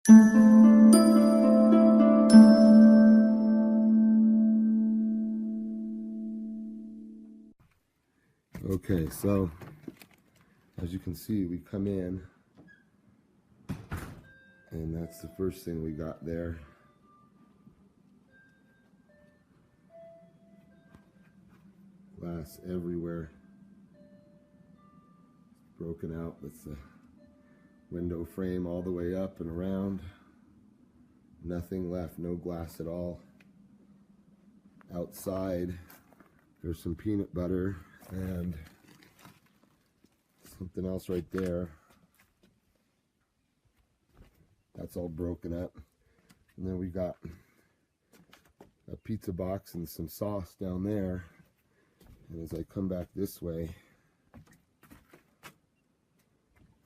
Okay, so as you can see, we come in and that's the first thing we got there. Glass everywhere. Broken out with the window frame all the way up and around. Nothing left, no glass at all. Outside, there's some peanut butter and something else right there. That's all broken up. And then we got a pizza box and some sauce down there. And as I come back this way,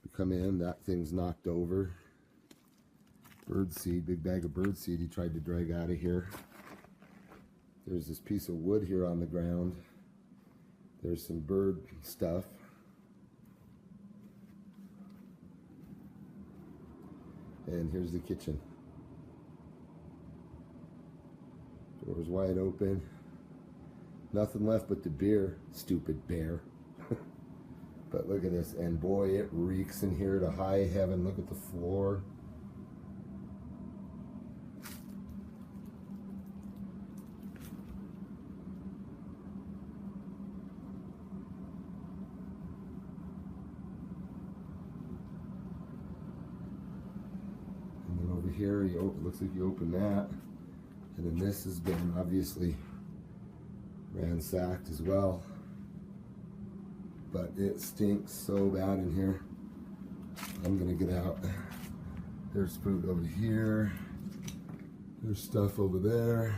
we come in, that thing's knocked over. Birdseed, big bag of birdseed he tried to drag out of here. There's this piece of wood here on the ground. There's some bird stuff. And here's the kitchen. Door's wide open. Nothing left but the beer, stupid bear. But look at this, and boy, it reeks in here to high heaven. Look at the floor. And then over here, it looks like you open that. And then this has been obviously ransacked as well. But it stinks so bad in here. I'm gonna get out. There's food over here. There's stuff over there.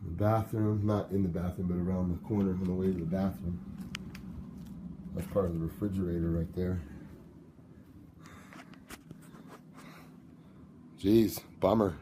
The bathroom, not in the bathroom, but around the corner on the way to the bathroom. That's part of the refrigerator right there. Jeez, bummer.